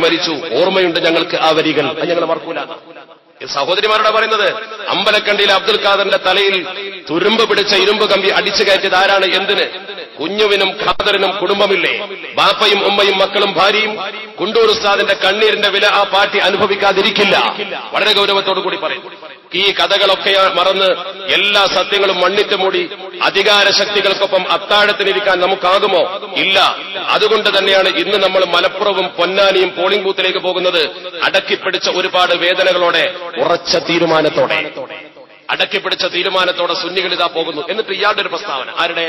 മരിച്ചു, ഓർമ്മയുണ്ട് ഞങ്ങൾക്ക് ആ വരികൾ, ഞങ്ങൾ മറക്കൂല. സഹോദരിമാരോട് പറയുന്നത്, അമ്പലക്കണ്ടിയിലെ അബ്ദുൽ ഖാദറിന്റെ തലയിൽ തുരുമ്പ് പിടിച്ച ഇരുമ്പ് കമ്പി അടിച്ചു കയറ്റിയത് ആരാണ്? എന്തിന്? കുഞ്ഞുവിനും ഖാദറിനും കുടുംബമില്ലേ? ബാപ്പയും ഉമ്മയും മക്കളും ഭാര്യയും. കുണ്ടൂർ ഉസ്താദിന്റെ കണ്ണീരിന്റെ വില ആ പാർട്ടി അനുഭവിക്കാതിരിക്കില്ല. വളരെ ഗൗരവത്തോടു കൂടി പറയും. ഈ കഥകളൊക്കെ മറന്ന് എല്ലാ സത്യങ്ങളും മണ്ണിട്ട് മൂടി അധികാര ശക്തികൾക്കൊപ്പം അത്താഴത്തിനിരിക്കാൻ നമുക്കാകുമോ? ഇല്ല. അതുകൊണ്ട് തന്നെയാണ് ഇന്ന് നമ്മൾ മലപ്പുറവും പൊന്നാനിയും പോളിംഗ് ബൂത്തിലേക്ക് പോകുന്നത് അടക്കിപ്പിടിച്ച ഒരുപാട് വേദനകളോടെ, ഉറച്ച തീരുമാനത്തോടെ, അടക്കിപ്പിടിച്ച തീരുമാനത്തോടെ സുന്നികളിതാ പോകുന്നു. എന്നിട്ട് ഇയാളുടെ ഒരു പ്രസ്താവന, ആരുടെ?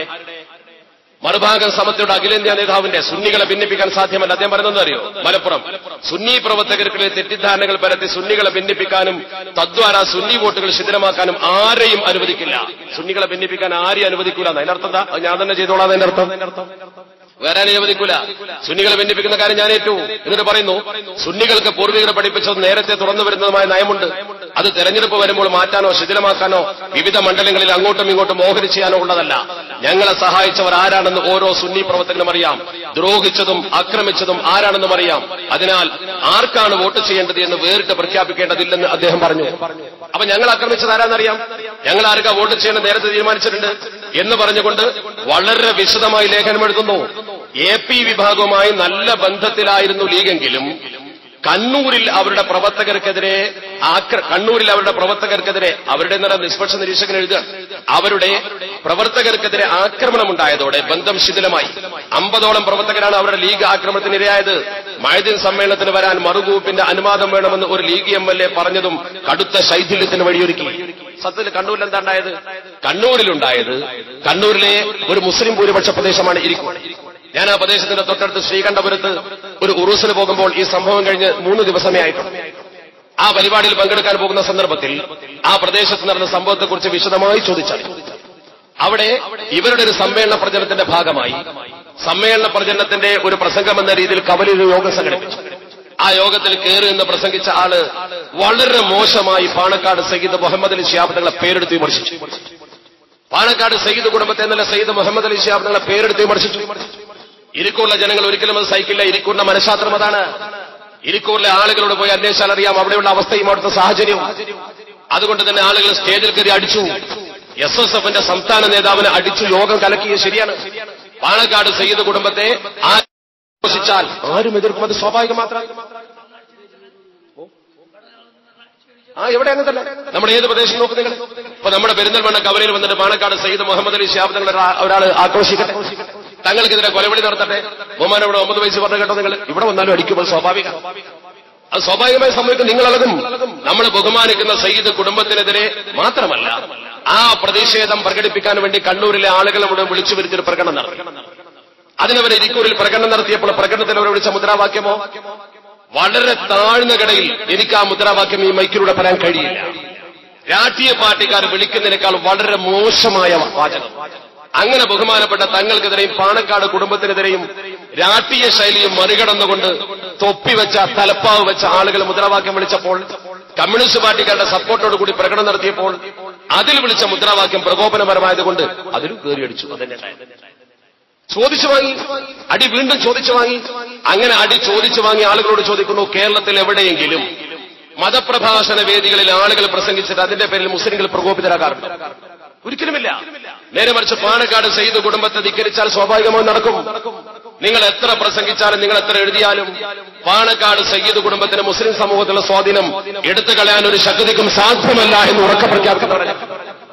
മറുഭാഗം സമസ്തയുടെ അഖിലേന്ത്യാ നേതാവിന്റെ. സുന്നികളെ ഭിന്നിപ്പിക്കാൻ സാധ്യമല്ല. അദ്ദേഹം പറയുന്നത് അറിയോ? മലപ്പുറം സുന്നി പ്രവർത്തകർക്കുള്ള തെറ്റിദ്ധാരണകൾ പരത്തി സുന്നികളെ ഭിന്നിപ്പിക്കാനും തദ്വാര സുന്നി വോട്ടുകൾ ശിഥിലമാക്കാനും ആരെയും അനുവദിക്കില്ല. സുന്നികളെ ഭിന്നിപ്പിക്കാൻ ആരെയും അനുവദിക്കൂല. അതിനർത്ഥം എന്താ? ഞാൻ തന്നെ ചെയ്തോളാം. അതിന്റെ അർത്ഥം വേറെ അനുവദിക്കൂല. സുന്നികളെ ഭിന്നിപ്പിക്കുന്ന കാര്യം ഞാൻ ഏറ്റു. എന്നിട്ട് പറയുന്നു, സുന്നികൾക്ക് പൂർവികരെ പഠിപ്പിച്ചത് നേരത്തെ തുറന്നു വരുന്നതുമായ നയമുണ്ട്. അത് തെരഞ്ഞെടുപ്പ് വരുമ്പോൾ മാറ്റാനോ ശിഥിലമാക്കാനോ വിവിധ മണ്ഡലങ്ങളിൽ അങ്ങോട്ടും ഇങ്ങോട്ടും ഓഹരി ചെയ്യാനോ ഉള്ളതല്ല. ഞങ്ങളെ സഹായിച്ചവർ ആരാണെന്ന് ഓരോ സുന്നി പ്രവർത്തകനും അറിയാം. ദ്രോഹിച്ചതും ആക്രമിച്ചതും ആരാണെന്നും അറിയാം. അതിനാൽ ആർക്കാണ് വോട്ട് ചെയ്യേണ്ടത് എന്ന് വേറിട്ട് പ്രഖ്യാപിക്കേണ്ടതില്ലെന്ന് അദ്ദേഹം പറഞ്ഞു. അപ്പൊ ഞങ്ങൾ ആക്രമിച്ചത് ആരാന്നറിയാം, ഞങ്ങൾ ആർക്കാ വോട്ട് ചെയ്യേണ്ടത് നേരത്തെ തീരുമാനിച്ചിട്ടുണ്ട് എന്ന് പറഞ്ഞുകൊണ്ട് വളരെ വിശദമായി ലേഖനം എഴുതുന്നു. AP വിഭാഗവുമായി നല്ല ബന്ധത്തിലായിരുന്നു ലീഗെങ്കിലും കണ്ണൂരിൽ അവരുടെ പ്രവർത്തകർക്കെതിരെ അവരുടെ നിഷ്പക്ഷ നിരീക്ഷകൻ എഴുതുക, അവരുടെ പ്രവർത്തകർക്കെതിരെ ആക്രമണമുണ്ടായതോടെ ബന്ധം ശിഥിലമായി. 50ഓളം പ്രവർത്തകരാണ് അവരുടെ ലീഗ് ആക്രമണത്തിനിരയായത്. മഴദിൻ സമ്മേളനത്തിന് വരാൻ മറുഗ്രൂപ്പിന്റെ അനുവാദം വേണമെന്ന് ഒരു ലീഗ് MLA പറഞ്ഞതും കടുത്ത ശൈഥില്യത്തിന് വഴിയൊരുക്കി. സത്യത്തിൽ കണ്ണൂരിൽ എന്താ ഉണ്ടായത്? കണ്ണൂരിലെ ഒരു മുസ്ലിം ഭൂരിപക്ഷ പ്രദേശമാണ് ഇരിക്കൂർ. ഞാൻ ആ പ്രദേശത്തിന്റെ തൊട്ടടുത്ത് ശ്രീകണ്ഠപുരത്ത് ഒരു ഉറൂസിന് പോകുമ്പോൾ ഈ സംഭവം കഴിഞ്ഞ് 3 ദിവസമേ ആയിട്ടുള്ളൂ. ആ പരിപാടിയിൽ പങ്കെടുക്കാൻ പോകുന്ന സന്ദർഭത്തിൽ ആ പ്രദേശത്ത് നടന്ന സംഭവത്തെക്കുറിച്ച് വിശദമായി ചോദിച്ചാൽ അവിടെ ഇവരുടെ ഒരു സമ്മേളന പ്രചരണത്തിന്റെ ഭാഗമായി സമ്മേളന പ്രചരണത്തിന്റെ ഒരു പ്രസംഗമെന്ന രീതിയിൽ കവലൊരു യോഗം സംഘടിപ്പിച്ചു. ആ യോഗത്തിൽ കയറി നിന്ന് പ്രസംഗിച്ച ആള് വളരെ മോശമായി പാണക്കാട് സയ്യിദ് മുഹമ്മദ് അലി ശിഹാബ് തങ്ങളെ പേരെടുത്ത് വിമർശിച്ചു. പാണക്കാട് സയ്യിദ് കുടുംബത്തെ എന്നല്ല സയ്യിദ് മുഹമ്മദ് അലി ശിഹാബ് തങ്ങളെ പേരെടുത്ത് വിമർശിച്ചു. ഇരിക്കൂറിലെ ജനങ്ങൾ ഒരിക്കലും അത് സഹിക്കില്ല. ഇരിക്കൂറിന്റെ മനഃശാസ്ത്രം അതാണ്. ഇരിക്കൂറിലെ ആളുകളോട് പോയി അന്വേഷിച്ചാൽ അറിയാം അവിടെയുള്ള അവസ്ഥയും അവിടുത്തെ സാഹചര്യവും. അതുകൊണ്ട് തന്നെ ആളുകൾ സ്റ്റേജിൽ കയറി അടിച്ചു. SSFന്റെ സംസ്ഥാന നേതാവിനെ അടിച്ചു യോഗം കലക്കിയത് ശരിയാണ്. പാണക്കാട് സയ്യിദ് കുടുംബത്തെ ആഘോഷിച്ചാൽ ആരും എതിർക്കും, അത് സ്വാഭാവികം മാത്രം. എവിടെ അങ്ങനെ തന്നെ നമ്മുടെ ഏത് പ്രദേശം നോക്കും നിങ്ങൾ. ഇപ്പൊ നമ്മുടെ പെരിന്തൽമണ്ണ കവലയിൽ വന്നിട്ട് പാണക്കാട് സയ്യിദ് മുഹമ്മദ് അലി ശിഹാബ് തങ്ങൾ ഒരാൾ ആക്രോശിക്കട്ടെ, തങ്ങൾക്കെതിരെ കൊലവിളി നടത്തട്ടെ. ബഹുമാനം ഇവിടെ 9 വയസ്സ് പറഞ്ഞു കേട്ടോ, നിങ്ങൾ ഇവിടെ വന്നാലും അടിക്കുമ്പോൾ സ്വാഭാവികം, അത് സ്വാഭാവികമായി സംഭവിക്കും. നിങ്ങളളകും. നമ്മൾ ബഹുമാനിക്കുന്ന സയ്യിദ് കുടുംബത്തിനെതിരെ മാത്രമല്ല ആ പ്രതിഷേധം പ്രകടിപ്പിക്കാൻ വേണ്ടി കണ്ണൂരിലെ ആളുകളെ മുഴുവൻ വിളിച്ചു വരുത്തിയൊരു പ്രകടനം നടത്തി. അതിനവർ ഇരിക്കൂറിൽ പ്രകടനം നടത്തിയപ്പോൾ പ്രകടനത്തിൽ അവർ വിളിച്ച മുദ്രാവാക്യമോ വളരെ താഴ്ന്ന കടയിൽ. എനിക്ക് ആ മുദ്രാവാക്യം ഈ മൈക്കിലൂടെ പറയാൻ കഴിയില്ല. രാഷ്ട്രീയ പാർട്ടിക്കാർ വിളിക്കുന്നതിനേക്കാൾ വളരെ മോശമായ വാചകം. അങ്ങനെ ബഹുമാനപ്പെട്ട തങ്ങൾക്കെതിരെയും പാണക്കാട് കുടുംബത്തിനെതിരെയും രാഷ്ട്രീയ ശൈലിയും മറികടന്നുകൊണ്ട് തൊപ്പിവെച്ച തലപ്പാവ് വെച്ച ആളുകൾ മുദ്രാവാക്യം വിളിച്ചപ്പോൾ, കമ്മ്യൂണിസ്റ്റ് പാർട്ടിക്കാരുടെ സപ്പോർട്ടോടുകൂടി പ്രകടനം നടത്തിയപ്പോൾ അതിൽ വിളിച്ച മുദ്രാവാക്യം പ്രകോപനപരമായതുകൊണ്ട് അതിലും കയറിയടിച്ചു. അതന്നെ ചോദിച്ചു വാങ്ങി, അടി വീണ്ടും ചോദിച്ചു വാങ്ങി. അങ്ങനെ അടി ചോദിച്ചു വാങ്ങി ആളുകളോട് ചോദിക്കുന്നു, കേരളത്തിൽ എവിടെയെങ്കിലും മതപ്രഭാഷണ വേദികളിൽ ആളുകൾ പ്രസംഗിച്ചിട്ട് അതിന്റെ പേരിൽ മുസ്ലിങ്ങൾ പ്രകോപിതരാകാറുണ്ട്? ഒരിക്കലുമില്ല. നേരെ മറിച്ച് പാണക്കാട് സയ്യിദ് കുടുംബത്തെ ധിക്കരിച്ചാൽ സ്വാഭാവികമായി നടക്കും. നിങ്ങൾ എത്ര പ്രസംഗിച്ചാലും നിങ്ങൾ എത്ര എഴുതിയാലും പാണക്കാട് സയ്യിദ് കുടുംബത്തിന് മുസ്ലിം സമൂഹത്തിലുള്ള സ്വാധീനം എടുത്തു കളയാൻ ഒരു ശക്തിക്കും സാധ്യമല്ല എന്ന് ഉറക്കെ പ്രഖ്യാപിക്കുന്നവരല്ല.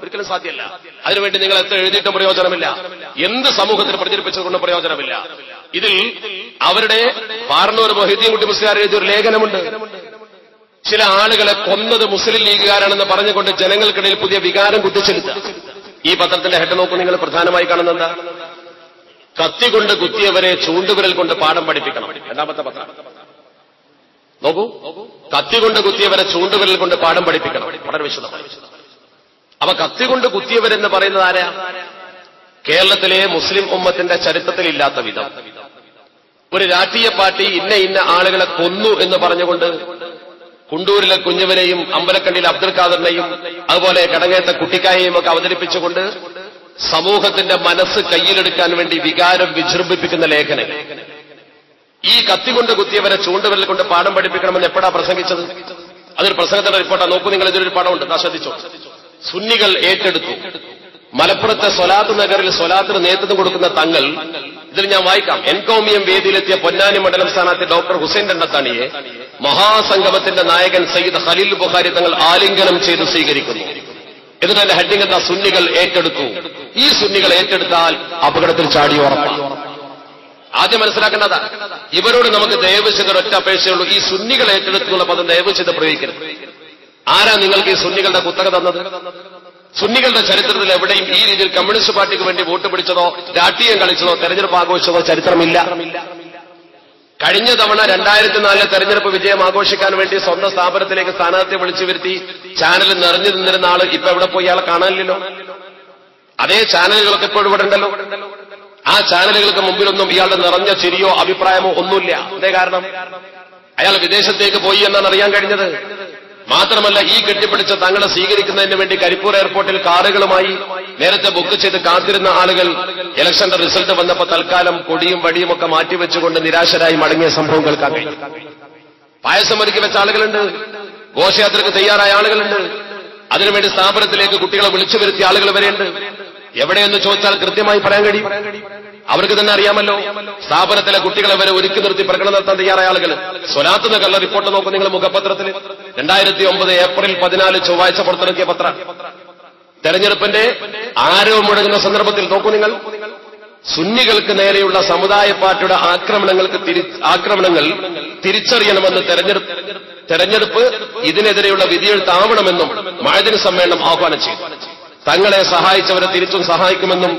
ഒരിക്കലും സാധ്യമല്ല. അതിനുവേണ്ടി നിങ്ങൾ എത്ര എഴുതിയിട്ടും പ്രയോജനമില്ല, എന്ത് സമൂഹത്തിൽ പ്രചരിപ്പിച്ചതുകൊണ്ടും പ്രയോജനമില്ല. ഇതിൽ അവരുടെ പാർണൂർ മൊഹീദ്ദീൻ കുട്ടി മുസ്ലിയാർ എഴുതിയൊരു ലേഖനമുണ്ട്. ചില ആളുകളെ കൊന്നത് മുസ്ലിം ലീഗുകാരാണെന്ന് പറഞ്ഞുകൊണ്ട് ജനങ്ങൾക്കിടയിൽ പുതിയ വികാരം കുത്തിച്ചെലുത്തുക. ഈ പത്രത്തിന്റെ ഹെഡ് നോക്കൂ നിങ്ങൾ. പ്രധാനമായി കാണുന്നത് എന്താ? കത്തികൊണ്ട് കുത്തിയവരെ ചൂണ്ടുവിരൽ കൊണ്ട് പാഠം പഠിപ്പിക്കണം. രണ്ടാമത്തെ പത്രം നോക്കൂ. കത്തികൊണ്ട് കുത്തിയവരെ ചൂണ്ടുവിരൽ കൊണ്ട് പാഠം പഠിപ്പിക്കണം. വളരെ വിശദമായി. അപ്പൊ കത്തികൊണ്ട് കുത്തിയവരെന്ന് പറയുന്നത് ആരാ? കേരളത്തിലെ മുസ്ലിം ഉമ്മത്തിന്റെ ചരിത്രത്തിൽ ഇല്ലാത്ത വിധം ഒരു രാഷ്ട്രീയ പാർട്ടി ഇന്ന ആളുകളെ കൊന്നു എന്ന് പറഞ്ഞുകൊണ്ട് കുണ്ടൂരിലെ കുഞ്ഞുവിനെയും അമ്പലക്കണ്ടിയിലെ അബ്ദുൽ ഖാദറിനെയും അതുപോലെ കടങ്ങേത്ത കുട്ടിക്കായെയും ഒക്കെ അവതരിപ്പിച്ചുകൊണ്ട് സമൂഹത്തിന്റെ മനസ്സ് കയ്യിലെടുക്കാൻ വേണ്ടി വികാരം വിജൃംഭിപ്പിക്കുന്ന ലേഖനങ്ങൾ. ഈ കത്തികൊണ്ട് കുത്തിയവരെ ചൂണ്ടുവിരൽ കൊണ്ട് പാഠം പഠിപ്പിക്കണമെന്ന് എപ്പോഴാ പ്രസംഗിച്ചത്? അതൊരു പ്രസംഗത്തിന്റെ റിപ്പോർട്ടാ. നോക്കൂ നിങ്ങൾ, ഇതിലൊരു പാഠമുണ്ട്, ശ്രദ്ധിച്ചോ. സുന്നികൾ ഏറ്റെടുത്തു. മലപ്പുറത്തെ സ്വലാത്ത് നഗറിൽ സ്വലാത്തിന് നേതൃത്വം കൊടുക്കുന്ന തങ്ങൾ, ഇതിൽ ഞാൻ വായിക്കാം. എൻകോമിയം വേദിയിലെത്തിയ പൊന്നാനി മണ്ഡലം സ്ഥാനാർത്ഥി ഡോക്ടർ ഹുസൈൻ രണ്ടത്താണിയെ മഹാസംഗമത്തിന്റെ നായകൻ സയ്യിദ് ഖലീൽ ബുഖാരി തങ്ങൾ ആലിംഗനം ചെയ്ത് സ്വീകരിക്കുന്നു. എന്നിട്ട് എന്റെ ഹെഡിംഗ് എന്താ? സുന്നികൾ ഏറ്റെടുത്തു. ഈ സുന്നികൾ ഏറ്റെടുത്താൽ അപകടത്തിൽ ചാടി ഉറപ്പാണ്. ആദ്യം മനസ്സിലാക്കേണ്ടതാ, ഇവരോട് നമുക്ക് ദയവ് ചെയ്ത ഒറ്റ അപേക്ഷയുള്ളൂ, ഈ സുന്നികൾ ഏറ്റെടുത്തുള്ള പദം ദയവ് ചെയ്ത് പ്രയോഗിക്കരുത്. ആരാ നിങ്ങൾക്ക് ഈ സുന്നികളുടെ കുത്തക തന്നത്? സുന്നികളുടെ ചരിത്രത്തിൽ എവിടെയും ഈ രീതിയിൽ കമ്മ്യൂണിസ്റ്റ് പാർട്ടിക്ക് വേണ്ടി വോട്ട് പിടിച്ചതോ രാഷ്ട്രീയം കളിച്ചതോ തെരഞ്ഞെടുപ്പ് ആഘോഷിച്ചതോ ചരിത്രമില്ല. കഴിഞ്ഞ തവണ 2004 തെരഞ്ഞെടുപ്പ് വിജയം ആഘോഷിക്കാൻ വേണ്ടി സ്വന്തം സ്ഥാപനത്തിലേക്ക് സ്ഥാനാർത്ഥിയെ വിളിച്ചു വരുത്തി ചാനൽ നിറഞ്ഞു നിന്നിരുന്ന ആള് ഇപ്പൊ എവിടെ പോയി ഇയാളെ കാണാനില്ലല്ലോ. അതേ ചാനലുകളൊക്കെ ഇപ്പോഴും ഇവിടെ ഉണ്ടല്ലോ. ആ ചാനലുകൾക്ക് മുമ്പിലൊന്നും ഇയാളുടെ നിറഞ്ഞ ചിരിയോ അഭിപ്രായമോ ഒന്നുമില്ല. അതേ കാരണം അയാൾ വിദേശത്തേക്ക് പോയി എന്നാണ് അറിയാൻ കഴിഞ്ഞത്. മാത്രമല്ല, ഈ കെട്ടിപ്പിടിച്ച തങ്ങളെ സ്വീകരിക്കുന്നതിന് വേണ്ടി കരിപ്പൂർ എയർപോർട്ടിൽ കാറുകളുമായി നേരത്തെ ബുക്ക് ചെയ്ത് കാത്തിരുന്ന ആളുകൾ ഇലക്ഷന്റെ റിസൾട്ട് വന്നപ്പോൾ തൽക്കാലം കൊടിയും വടിയും ഒക്കെ മാറ്റിവെച്ചുകൊണ്ട് നിരാശരായി മടങ്ങിയ സംഭവം കേൾക്കാൻ കഴിയും. പായസം ഒരുക്കി വെച്ച ആളുകളുണ്ട്, ഘോഷയാത്രയ്ക്ക് തയ്യാറായ ആളുകളുണ്ട്, അതിനുവേണ്ടി സ്ഥാപനത്തിലേക്ക് കുട്ടികളെ വിളിച്ചു വരുത്തിയ ആളുകൾ വരെയുണ്ട്. എവിടെയെന്ന് ചോദിച്ചാൽ കൃത്യമായി പറയാൻ കഴിയും. അവർക്ക് തന്നെ അറിയാമല്ലോ. സ്ഥാപനത്തിലെ കുട്ടികളെ വരെ ഒരുക്കി നിർത്തി പ്രകടനം നടത്താൻ തയ്യാറായ ആളുകൾ. സ്വലാത്ത് നഗറിലെ റിപ്പോർട്ട് നോക്കും നിങ്ങൾ മുഖപത്രത്തിൽ. 2009 ഏപ്രിൽ 14 ചൊവ്വാഴ്ച പുറത്തിറക്കിയ പത്രം. തെരഞ്ഞെടുപ്പിന്റെ ആരവം മുഴങ്ങുന്ന സന്ദർഭത്തിൽ നോക്കൂ നിങ്ങൾ, സുന്നികൾക്ക് നേരെയുള്ള സമുദായ പാർട്ടിയുടെ ആക്രമണങ്ങൾ തിരിച്ചറിയണമെന്ന് തെരഞ്ഞെടുപ്പ് ഇതിനെതിരെയുള്ള വിധിയെഴുത്താവണമെന്നും മഅദിൻ സമ്മേളനം ആഹ്വാനം ചെയ്തു. തങ്ങളെ സഹായിച്ചവരെ തിരിച്ചും സഹായിക്കുമെന്നും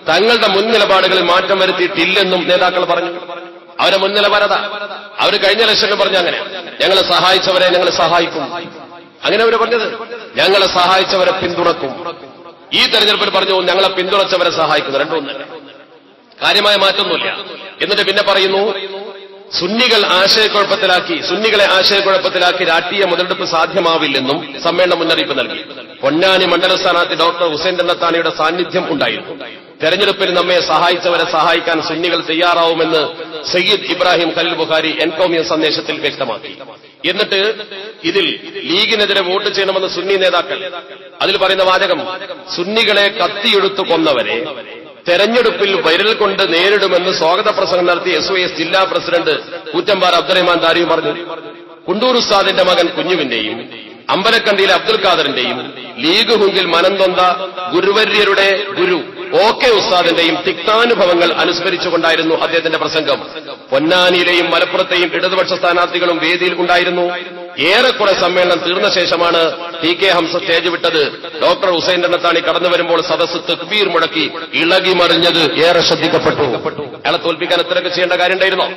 തങ്ങളുടെ മുൻ നിലപാടുകളിൽ മാറ്റം വരുത്തിയിട്ടില്ലെന്നും നേതാക്കൾ പറഞ്ഞു. അവരെ മുൻ നിലപാടതാ. അവർ കഴിഞ്ഞ ഇലക്ഷനിൽ പറഞ്ഞു അങ്ങനെ, ഞങ്ങളെ സഹായിച്ചവരെ ഞങ്ങൾ സഹായിക്കും. അങ്ങനെ അവർ പറഞ്ഞത്, ഞങ്ങളെ സഹായിച്ചവരെ പിന്തുണക്കും. ഈ തെരഞ്ഞെടുപ്പിൽ പറഞ്ഞു ഞങ്ങളെ പിന്തുണച്ചവരെ സഹായിക്കുന്നു. രണ്ടും ഒന്നല്ല, കാര്യമായ മാറ്റമൊന്നുമില്ല. എന്നിട്ട് പിന്നെ പറയുന്നു, സുന്നികളെ ആശയക്കുഴപ്പത്തിലാക്കി രാഷ്ട്രീയ മുതലെടുപ്പ് സാധ്യമാവില്ലെന്നും സമ്മേളനം മുന്നറിയിപ്പ് നൽകി. പൊന്നാനി മണ്ഡല സ്ഥാനാർത്ഥി ഡോക്ടർ ഹുസൈൻ രണ്ടത്താണിയുടെ സാന്നിധ്യം ഉണ്ടായിരുന്നു. തെരഞ്ഞെടുപ്പിൽ നമ്മെ സഹായിച്ചവരെ സഹായിക്കാൻ സുന്നികൾ തയ്യാറാവുമെന്ന് സയ്യിദ് ഇബ്രാഹിം ഖലീൽ ബുഖാരി എൻകോമിയം സന്ദേശത്തിൽ വ്യക്തമാക്കി. എന്നിട്ട് ഇതിൽ ലീഗിനെതിരെ വോട്ട് ചെയ്യണമെന്ന് സുന്നി നേതാക്കൾ, അതിൽ പറയുന്ന വാചകം, സുന്നികളെ കത്തിയെടുത്തു കൊന്നവരെ തെരഞ്ഞെടുപ്പിൽ വിരൽ കൊണ്ട് നേരിടുമെന്ന് സ്വാഗത പ്രസംഗം നടത്തി SYS ജില്ലാ പ്രസിഡന്റ് കൂറ്റമ്പാറ അബ്ദുറഹ്മാൻ ദാരിയും പറഞ്ഞു. കുണ്ടൂർ ഉസ്താദിന്റെ മകൻ കുഞ്ഞുവിന്റെയും അമ്പലക്കണ്ടിയിലെ അബ്ദുൽ ഖാദറിന്റെയും ലീഗ് ഹുങ്കിൽ മനംതൊന്ത ഗുരുവര്യരുടെ ഗുരു OK ഉസ്താദിന്റെയും തിക്താനുഭവങ്ങൾ അനുസ്മരിച്ചുകൊണ്ടായിരുന്നു അദ്ദേഹത്തിന്റെ പ്രസംഗം. പൊന്നാനിയിലെയും മലപ്പുറത്തെയും ഇടതുപക്ഷ സ്ഥാനാർത്ഥികളും വേദിയിൽ ഉണ്ടായിരുന്നു. ഏറെക്കുറെ സമ്മേളനം തീർന്ന ശേഷമാണ് TK ഹംസ സ്റ്റേജ് വിട്ടത്. ഡോക്ടർ ഹുസൈൻ രണ്ടത്താണി കടന്നു വരുമ്പോൾ സദസ്സ് തക്ബീർ മുടക്കി ഇളകി മറിഞ്ഞത് ഏറെ ശ്രദ്ധിക്കപ്പെട്ടു. അയാളെ തോൽപ്പിക്കാൻ എത്രയൊക്കെ ചെയ്യേണ്ട കാര്യം ഉണ്ടായിരുന്നോ?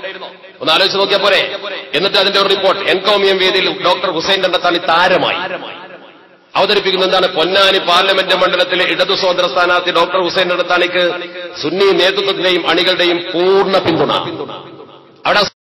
ഒന്ന് ആലോചിച്ച് നോക്കിയാൽ പോരെ. എന്നിട്ട് അതിന്റെ ഒരു റിപ്പോർട്ട് എൻകോമിയം വേദിയിൽ ഡോക്ടർ ഹുസൈൻ രണ്ടത്താണി താരമായി അവതരിപ്പിക്കുന്ന എന്താണ്? പൊന്നാനി പാർലമെന്റ് മണ്ഡലത്തിലെ ഇടതു സ്വതന്ത്ര സ്ഥാനാർത്ഥി ഡോക്ടർ ഹുസൈൻ രണ്ടത്താണിക്ക് സുന്നി നേതൃത്വത്തിന്റെയും അണികളുടെയും പൂർണ്ണ പിന്തുണ. അവിടെ